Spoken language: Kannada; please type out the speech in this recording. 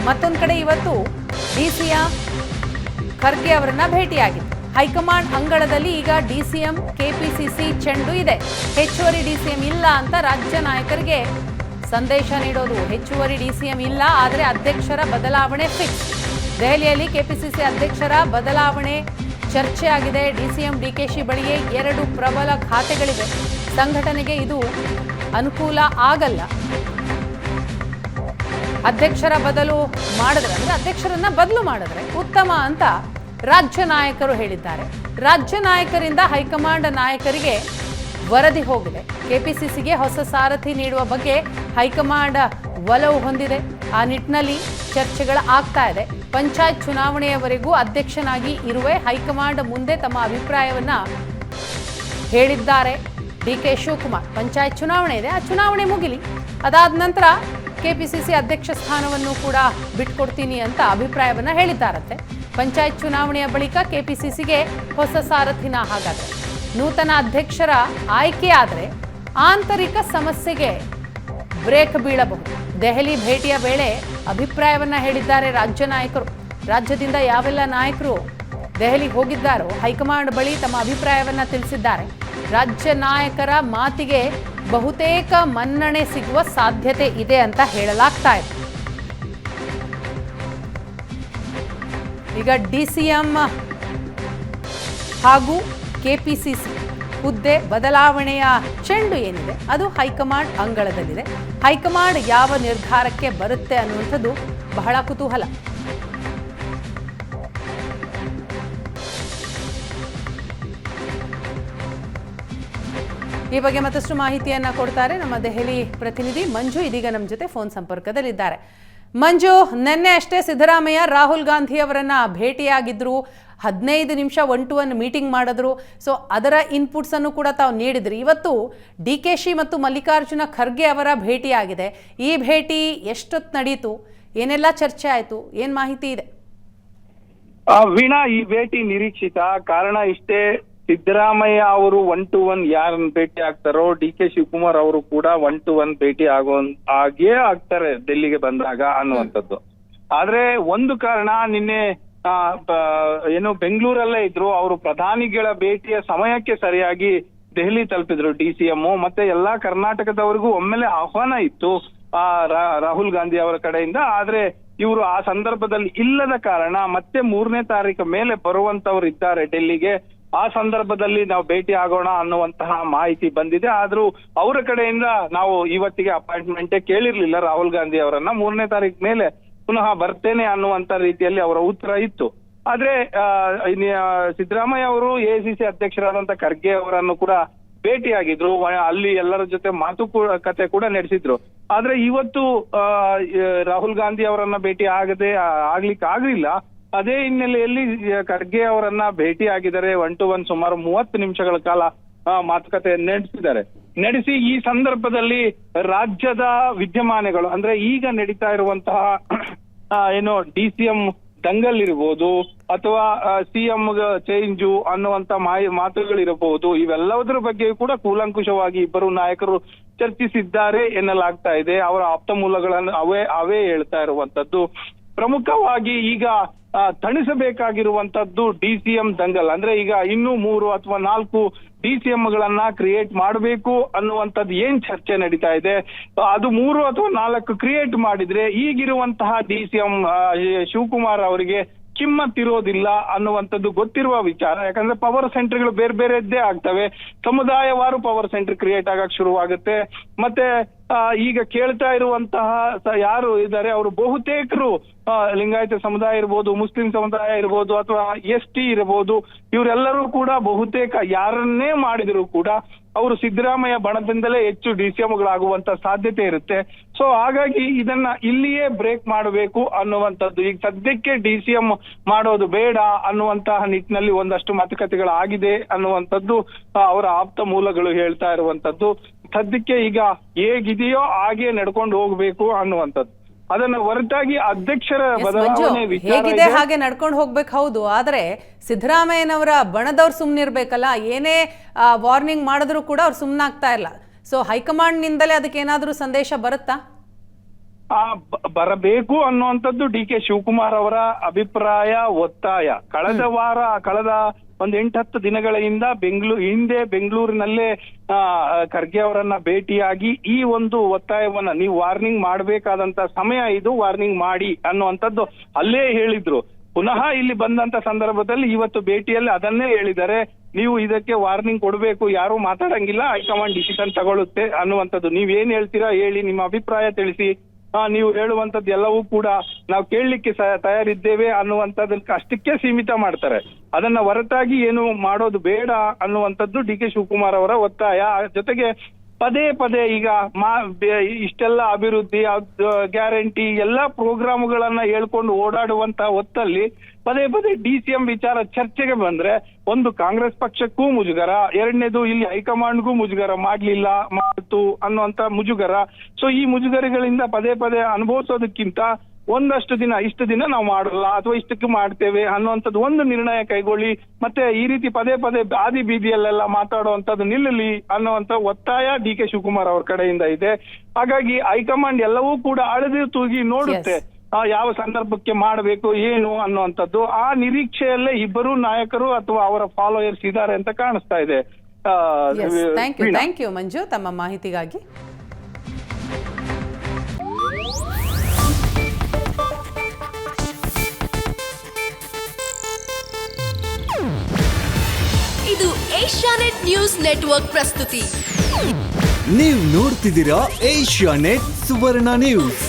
ಮತ್ತೊಂದು ಕಡೆ ಇವತ್ತು ಡಿಸಿಎಂ ಖರ್ಗೆ ಅವರನ್ನ ಭೇಟಿಯಾಗಿತ್ತು. ಹೈಕಮಾಂಡ್ ಅಂಗಳದಲ್ಲಿ ಈಗ ಡಿಸಿಎಂ ಕೆಪಿಸಿಸಿ ಚೆಂಡು ಇದೆ. ಹೆಚ್ಚುವರಿ ಡಿಸಿಎಂ ಇಲ್ಲ ಅಂತ ರಾಜ್ಯ ನಾಯಕರಿಗೆ ಸಂದೇಶ ನೀಡೋದು. ಹೆಚ್ಚುವರಿ ಡಿಸಿಎಂ ಇಲ್ಲ, ಆದರೆ ಅಧ್ಯಕ್ಷರ ಬದಲಾವಣೆ ಫಿಕ್ಸ್. ದೆಹಲಿಯಲ್ಲಿ ಕೆಪಿಸಿಸಿ ಅಧ್ಯಕ್ಷರ ಬದಲಾವಣೆ ಚರ್ಚೆ ಆಗಿದೆ. ಡಿಸಿಎಂ ಡಿಕೆಶಿ ಬಳಿಯೇ 2 ಪ್ರಬಲ ಖಾತೆಗಳಿವೆ. ಸಂಘಟನೆಗೆ ಇದು ಅನುಕೂಲ ಆಗಲ್ಲ. ಅಧ್ಯಕ್ಷರ ಬದಲು ಮಾಡಿದ್ರೆ, ಅಂದ್ರೆ ಅಧ್ಯಕ್ಷರನ್ನ ಬದಲು ಮಾಡಿದ್ರೆ ಉತ್ತಮ ಅಂತ ರಾಜ್ಯ ನಾಯಕರು ಹೇಳಿದ್ದಾರೆ. ರಾಜ್ಯ ನಾಯಕರಿಂದ ಹೈಕಮಾಂಡ್ ನಾಯಕರಿಗೆ ವರದಿ ಹೋಗಿದೆ. ಕೆಪಿಸಿಸಿಗೆ ಹೊಸ ಸಾರಥಿ ನೀಡುವ ಬಗ್ಗೆ ಹೈಕಮಾಂಡ್ ಒಲವು ಹೊಂದಿದೆ. ಆ ನಿಟ್ಟಿನಲ್ಲಿ ಚರ್ಚೆಗಳು ಆಗ್ತಾ ಇದೆ. ಪಂಚಾಯತ್ ಚುನಾವಣೆಯವರೆಗೂ ಅಧ್ಯಕ್ಷನಾಗಿ ಇರುವೆ. ಹೈಕಮಾಂಡ್ ಮುಂದೆ ತಮ್ಮ ಅಭಿಪ್ರಾಯವನ್ನ ಹೇಳಿದ್ದಾರೆ ಡಿಕೆ ಶಿವಕುಮಾರ್. ಪಂಚಾಯತ್ ಚುನಾವಣೆ ಇದೆ, ಆ ಚುನಾವಣೆ ಮುಗಿಲಿ, ಅದಾದ ನಂತರ ಕೆಪಿಸಿಸಿ ಅಧ್ಯಕ್ಷ ಸ್ಥಾನವನ್ನು ಕೂಡ ಬಿಟ್ಕೊಡ್ತೀನಿ ಅಂತ ಅಭಿಪ್ರಾಯವನ್ನ ಹೇಳಿದ್ದಾರಂತೆ. ಪಂಚಾಯತ್ ಚುನಾವಣೆಯ ಬಳಿಕ ಕೆಪಿಸಿಸಿಗೆ ಹೊಸ ಸಾರಥಿನ. ಹಾಗಾದ್ರೆ ನೂತನ ಅಧ್ಯಕ್ಷರ ಆಯ್ಕೆಯಾದರೆ ಆಂತರಿಕ ಸಮಸ್ಯೆಗೆ ಬ್ರೇಕ್ ಬೀಳಬಹುದು. ದೆಹಲಿ ಭೇಟಿಯ ವೇಳೆ ಅಭಿಪ್ರಾಯವನ್ನ ಹೇಳಿದ್ದಾರೆ ರಾಜ್ಯ ನಾಯಕರು. ರಾಜ್ಯದಿಂದ ಯಾವೆಲ್ಲ ನಾಯಕರು ದೆಹಲಿಗೆ ಹೋಗಿದ್ದಾರೋ ಹೈಕಮಾಂಡ್ ಬಳಿ ತಮ್ಮ ಅಭಿಪ್ರಾಯವನ್ನ ತಿಳಿಸಿದ್ದಾರೆ. ರಾಜ್ಯ ನಾಯಕರ ಮಾತಿಗೆ ಬಹುತೇಕ ಮನ್ನಣೆ ಸಿಗುವ ಸಾಧ್ಯತೆ ಇದೆ ಅಂತ ಹೇಳಲಾಗ್ತಾ ಇದೆ. ಈಗ ಡಿಸಿಎಂ ಹಾಗೂ ಕೆಪಿಸಿಸಿ ಹುದ್ದೆ ಬದಲಾವಣೆಯ ಚೆಂಡು ಏನಿದೆ ಅದು ಹೈಕಮಾಂಡ್ ಅಂಗಳದಲ್ಲಿದೆ. ಹೈಕಮಾಂಡ್ ಯಾವ ನಿರ್ಧಾರಕ್ಕೆ ಬರುತ್ತೆ ಅನ್ನುವಂಥದ್ದು ಬಹಳ ಕುತೂಹಲ. ಈ ಬಗ್ಗೆ ಮತ್ತಷ್ಟು ಮಾಹಿತಿಯನ್ನ ಕೊಡ್ತಾರೆ ನಮ್ಮ ದೆಹಲಿ ಪ್ರತಿನಿಧಿ ಮಂಜು. ಇದೀಗ ನಮ್ಮ ಜೊತೆ ಫೋನ್ ಸಂಪರ್ಕದಲ್ಲಿದ್ದಾರೆ. ಮಂಜು, ನಿನ್ನೆ ಅಷ್ಟೇ ಸಿದ್ದರಾಮಯ್ಯ ರಾಹುಲ್ ಗಾಂಧಿ ಅವರನ್ನ ಭೇಟಿಯಾಗಿದ್ರು. 15 ನಿಮಿಷ 1-to-1 ಮೀಟಿಂಗ್ ಮಾಡಿದ್ರು. ಸೊ ಅದರ ಇನ್ಪುಟ್ಸ್ ಅನ್ನು ಕೂಡ ತಾವು ನೀಡಿದ್ರಿ. ಇವತ್ತು ಡಿಕೆಶಿ ಮತ್ತು ಮಲ್ಲಿಕಾರ್ಜುನ ಖರ್ಗೆ ಅವರ ಭೇಟಿಯಾಗಿದೆ. ಈ ಭೇಟಿ ಎಷ್ಟೊತ್ತು ನಡೀತು, ಏನೆಲ್ಲ ಚರ್ಚೆ ಆಯ್ತು, ಏನ್ ಮಾಹಿತಿ ಇದೆ? ವೀಣಾ, ಈ ಭೇಟಿ ನಿರೀಕ್ಷಿತ. ಕಾರಣ ಇಷ್ಟೇ, ಸಿದ್ದರಾಮಯ್ಯ ಅವರು 1-to-1 ಯಾರನ್ನ ಭೇಟಿ ಆಗ್ತಾರೋ ಡಿ ಕೆ ಶಿವಕುಮಾರ್ ಅವರು ಕೂಡ 1-to-1 ಭೇಟಿ ಆಗೇ ಆಗ್ತಾರೆ ಡೆಲ್ಲಿಗೆ ಬಂದಾಗ ಅನ್ನುವಂಥದ್ದು. ಆದ್ರೆ ಒಂದು ಕಾರಣ, ನಿನ್ನೆ ಏನು ಬೆಂಗಳೂರಲ್ಲೇ ಇದ್ರು ಅವರು. ಪ್ರಧಾನಿಗಳ ಭೇಟಿಯ ಸಮಯಕ್ಕೆ ಸರಿಯಾಗಿ ದೆಹಲಿ ತಲುಪಿದ್ರು ಡಿಸಿಎಂ. ಮತ್ತೆ ಎಲ್ಲಾ ಕರ್ನಾಟಕದವರಿಗೂ ಒಮ್ಮೆಲೆ ಆಹ್ವಾನ ಇತ್ತು ರಾಹುಲ್ ಗಾಂಧಿ ಅವರ ಕಡೆಯಿಂದ. ಆದ್ರೆ ಇವರು ಆ ಸಂದರ್ಭದಲ್ಲಿ ಇಲ್ಲದ ಕಾರಣ ಮತ್ತೆ 3ನೇ ತಾರೀಕು ಮೇಲೆ ಬರುವಂತವ್ರು ಇದ್ದಾರೆ ಡೆಲ್ಲಿಗೆ. ಆ ಸಂದರ್ಭದಲ್ಲಿ ನಾವು ಭೇಟಿ ಆಗೋಣ ಅನ್ನುವಂತಹ ಮಾಹಿತಿ ಬಂದಿದೆ. ಆದ್ರೂ ಅವರ ಕಡೆಯಿಂದ ನಾವು ಇವತ್ತಿಗೆ ಅಪಾಯಿಂಟ್ಮೆಂಟೇ ಕೇಳಿರ್ಲಿಲ್ಲ ರಾಹುಲ್ ಗಾಂಧಿ ಅವರನ್ನ. 3ನೇ ತಾರೀಕು ಮೇಲೆ ಪುನಃ ಬರ್ತೇನೆ ಅನ್ನುವಂತ ರೀತಿಯಲ್ಲಿ ಅವರ ಉತ್ತರ ಇತ್ತು. ಆದ್ರೆ ಸಿದ್ದರಾಮಯ್ಯ ಅವರು ಎಐಸಿಸಿ ಅಧ್ಯಕ್ಷರಾದಂತ ಖರ್ಗೆ ಅವರನ್ನು ಕೂಡ ಭೇಟಿಯಾಗಿದ್ರು. ಅಲ್ಲಿ ಎಲ್ಲರ ಜೊತೆ ಮಾತುಕತೆ ಕೂಡ ನಡೆಸಿದ್ರು. ಆದ್ರೆ ಇವತ್ತು ರಾಹುಲ್ ಗಾಂಧಿ ಅವರನ್ನ ಭೇಟಿ ಆಗ್ಲಿಕ್ಕೆ ಆಗ್ಲಿಲ್ಲ. ಅದೇ ಹಿನ್ನೆಲೆಯಲ್ಲಿ ಖರ್ಗೆ ಅವರನ್ನ ಭೇಟಿ ಆಗಿದ್ದಾರೆ. 1-to-1 ಸುಮಾರು 30 ನಿಮಿಷಗಳ ಕಾಲ ಮಾತುಕತೆ ನಡೆಸಿ ಈ ಸಂದರ್ಭದಲ್ಲಿ ರಾಜ್ಯದ ವಿದ್ಯಮಾನಗಳು, ಅಂದ್ರೆ ಈಗ ನಡೀತಾ ಇರುವಂತಹ ಏನು ಡಿಸಿಎಂ ದಂಗಲ್ ಇರಬಹುದು ಅಥವಾ ಸಿಎಂ ಚೇಂಜು ಅನ್ನುವಂತ ಮಾತುಗಳಿರಬಹುದು, ಇವೆಲ್ಲದರ ಬಗ್ಗೆ ಕೂಡ ಕೂಲಂಕುಷವಾಗಿ ಇಬ್ಬರು ನಾಯಕರು ಚರ್ಚಿಸಿದ್ದಾರೆ ಎನ್ನಲಾಗ್ತಾ ಇದೆ. ಅವರ ಆಪ್ತ ಮೂಲಗಳನ್ನು ಅವೇ ಹೇಳ್ತಾ ಇರುವಂತದ್ದು. ಪ್ರಮುಖವಾಗಿ ಈಗ ತಣಿಸಬೇಕಾಗಿರುವಂತದ್ದು ಡಿಸಿಎಂ ದಂಗಲ್. ಅಂದ್ರೆ ಈಗ ಇನ್ನೂ 3 ಅಥವಾ 4 ಡಿಸಿಎಂಗಳನ್ನ ಕ್ರಿಯೇಟ್ ಮಾಡಬೇಕು ಅನ್ನುವಂಥದ್ದು ಏನ್ ಚರ್ಚೆ ನಡೀತಾ ಇದೆ. ಅದು 3 ಅಥವಾ 4 ಕ್ರಿಯೇಟ್ ಮಾಡಿದ್ರೆ ಈಗಿರುವಂತಹ ಡಿಸಿಎಂ ಶಿವಕುಮಾರ್ ಅವರಿಗೆ ಕಿಮ್ಮತ್ತಿರೋದಿಲ್ಲ ಅನ್ನುವಂಥದ್ದು ಗೊತ್ತಿರುವ ವಿಚಾರ. ಯಾಕಂದ್ರೆ ಪವರ್ ಸೆಂಟರ್ಗಳು ಬೇರೆದ್ದೇ ಆಗ್ತವೆ. ಸಮುದಾಯವಾರು ಪವರ್ ಸೆಂಟರ್ ಕ್ರಿಯೇಟ್ ಆಗಕ್ ಶುರುವಾಗುತ್ತೆ. ಮತ್ತೆ ಈಗ ಕೇಳ್ತಾ ಇರುವಂತಹ ಯಾರು ಇದ್ದಾರೆ ಅವರು ಬಹುತೇಕರು ಲಿಂಗಾಯತ ಸಮುದಾಯ ಇರ್ಬೋದು, ಮುಸ್ಲಿಂ ಸಮುದಾಯ ಇರ್ಬೋದು ಅಥವಾ ST ಇರಬಹುದು, ಇವರೆಲ್ಲರೂ ಕೂಡ ಬಹುತೇಕ ಯಾರನ್ನೇ ಮಾಡಿದ್ರು ಕೂಡ ಅವರು ಸಿದ್ದರಾಮಯ್ಯ ಬಣದಿಂದಲೇ ಹೆಚ್ಚು ಡಿಸಿಎಂಗಳಾಗುವಂತ ಸಾಧ್ಯತೆ ಇರುತ್ತೆ. ಸೊ ಹಾಗಾಗಿ ಇದನ್ನ ಇಲ್ಲಿಯೇ ಬ್ರೇಕ್ ಮಾಡಬೇಕು ಅನ್ನುವಂಥದ್ದು. ಈಗ ಸದ್ಯಕ್ಕೆ ಡಿಸಿಎಂ ಮಾಡೋದು ಬೇಡ ಅನ್ನುವಂತಹ ನಿಟ್ಟಿನಲ್ಲಿ ಒಂದಷ್ಟು ಮಾತುಕತೆಗಳಾಗಿದೆ ಅನ್ನುವಂಥದ್ದು ಅವರ ಆಪ್ತ ಮೂಲಗಳು ಹೇಳ್ತಾ ಇರುವಂತದ್ದು. ಸದ್ಯಕ್ಕೆ ಈಗ ಹೇಗಿದೆಯೋ ಹಾಗೆ ನಡ್ಕೊಂಡು ಹೋಗ್ಬೇಕು ಅನ್ನುವಂಥದ್ದು. ಅದನ್ನ ಹೊರತಾಗಿ ಅಧ್ಯಕ್ಷರ ಬದಲಾವಣೆ ಹೇಗಿದೆ ಹಾಗೆ ನಡ್ಕೊಂಡು ಹೋಗ್ಬೇಕು, ಹೌದು. ಆದ್ರೆ ಸಿದ್ದರಾಮಯ್ಯನವರ ಬಣದವ್ರು ಸುಮ್ನಿರ್ಬೇಕಲ್ಲ. ಏನೇ ವಾರ್ನಿಂಗ್ ಮಾಡಿದ್ರು ಕೂಡ ಅವ್ರು ಸುಮ್ನಾಗ್ತಾ ಇಲ್ಲ. ಸೊ ಹೈಕಮಾಂಡ್ ನಿಂದಲೇ ಅದಕ್ಕೆ ಏನಾದ್ರೂ ಸಂದೇಶ ಬರುತ್ತಾ? ಬರಬೇಕು ಅನ್ನುವಂಥದ್ದು ಡಿ ಕೆ ಶಿವಕುಮಾರ್ ಅವರ ಅಭಿಪ್ರಾಯ, ಒತ್ತಾಯ. ಕಳೆದ ಒಂದು 8-10 ದಿನಗಳಿಂದ ಬೆಂಗಳೂರಿನಲ್ಲೇ ಖರ್ಗೆ ಅವರನ್ನ ಭೇಟಿಯಾಗಿ ಈ ಒಂದು ಒತ್ತಾಯವನ್ನ ನೀವು ವಾರ್ನಿಂಗ್ ಮಾಡಬೇಕಾದಂತ ಸಮಯ ಇದು, ವಾರ್ನಿಂಗ್ ಮಾಡಿ ಅನ್ನುವಂಥದ್ದು ಅಲ್ಲೇ ಹೇಳಿದ್ರು. ಪುನಃ ಇಲ್ಲಿ ಬಂದಂತ ಸಂದರ್ಭದಲ್ಲಿ ಇವತ್ತು ಭೇಟಿಯಲ್ಲಿ ಅದನ್ನೇ ಹೇಳಿದ್ದಾರೆ, ನೀವು ಇದಕ್ಕೆ ವಾರ್ನಿಂಗ್ ಕೊಡಬೇಕು, ಯಾರು ಮಾತಾಡಂಗಿಲ್ಲ, ಹೈಕಮಾಂಡ್ ಡಿಸಿಷನ್ ತಗೊಳುತ್ತೆ ಅನ್ನುವಂಥದ್ದು. ನೀವೇನ್ ಹೇಳ್ತೀರಾ ಹೇಳಿ, ನಿಮ್ಮ ಅಭಿಪ್ರಾಯ ತಿಳಿಸಿ, ನೀವು ಹೇಳುವಂತದ್ದು ಎಲ್ಲವೂ ಕೂಡ ನಾವು ಕೇಳಲಿಕ್ಕೆ ತಯಾರಿದ್ದೇವೆ ಅನ್ನುವಂಥದ್ದಕ್ಕೆ ಅಷ್ಟಕ್ಕೆ ಸೀಮಿತ ಮಾಡ್ತಾರೆ. ಅದನ್ನ ಹೊರತಾಗಿ ಏನು ಮಾಡೋದು ಬೇಡ ಅನ್ನುವಂಥದ್ದು ಡಿ ಕೆ ಶಿವಕುಮಾರ್ ಅವರ ಒತ್ತಾಯ. ಜೊತೆಗೆ ಪದೇ ಈಗ ಇಷ್ಟೆಲ್ಲ ಅಭಿವೃದ್ಧಿ, ಗ್ಯಾರಂಟಿ ಎಲ್ಲ ಪ್ರೋಗ್ರಾಮ್ಗಳನ್ನ ಹೇಳ್ಕೊಂಡು ಓಡಾಡುವಂತ ಹೊತ್ತಲ್ಲಿ ಪದೇ DCM ವಿಚಾರ ಚರ್ಚೆಗೆ ಬಂದ್ರೆ ಒಂದು ಕಾಂಗ್ರೆಸ್ ಪಕ್ಷಕ್ಕೂ ಮುಜುಗರ, ಎರಡನೇದು ಇಲ್ಲಿ ಹೈಕಮಾಂಡ್ಗೂ ಮುಜುಗರ, ಮಾಡ್ಲಿಲ್ಲ ಮಾಡ್ತು ಅನ್ನುವಂತ ಮುಜುಗರ. ಸೊ ಈ ಮುಜುಗರಗಳಿಂದ ಪದೇ ಅನುಭವಿಸೋದಕ್ಕಿಂತ ಇಷ್ಟು ದಿನ ನಾವು ಮಾಡಲ್ಲ ಅಥವಾ ಇಷ್ಟಕ್ಕೆ ಮಾಡ್ತೇವೆ ಅನ್ನುವಂಥದ್ದು ಒಂದು ನಿರ್ಣಯ ಕೈಗೊಳ್ಳಿ, ಮತ್ತೆ ಈ ರೀತಿ ಪದೇ ಬಾದಿ ಬೀದಿಯಲ್ಲೆಲ್ಲ ಮಾತಾಡುವಂಥದ್ದು ನಿಲ್ಲಲಿ ಅನ್ನುವಂತ ಒತ್ತಾಯ ಡಿ ಕೆ ಶಿವಕುಮಾರ್ ಅವ್ರ ಕಡೆಯಿಂದ ಇದೆ. ಹಾಗಾಗಿ ಹೈಕಮಾಂಡ್ ಎಲ್ಲವೂ ಕೂಡ ಅಳೆದು ತೂಗಿ ನೋಡುತ್ತೆ ಯಾವ ಸಂದರ್ಭಕ್ಕೆ ಮಾಡಬೇಕು ಏನು ಅನ್ನುವಂಥದ್ದು. ಆ ನಿರೀಕ್ಷೆಯಲ್ಲೇ ಇಬ್ಬರು ನಾಯಕರು ಅಥವಾ ಅವರ ಫಾಲೋಯರ್ಸ್ ಇದ್ದಾರೆ ಅಂತ ಕಾಣಿಸ್ತಾ ಇದೆ. ಥ್ಯಾಂಕ್ ಯು ಮಂಜು, ತಮ್ಮ ಮಾಹಿತಿಗಾಗಿ. ಇದು ಏಷ್ಯಾನೆಟ್ ನ್ಯೂಸ್ ನೆಟ್ವರ್ಕ್ ಪ್ರಸ್ತುತಿ. ನೀವು ನೋಡ್ತಿದ್ದೀರಾ ಏಷ್ಯಾನೆಟ್ ಸುವರ್ಣ ನ್ಯೂಸ್.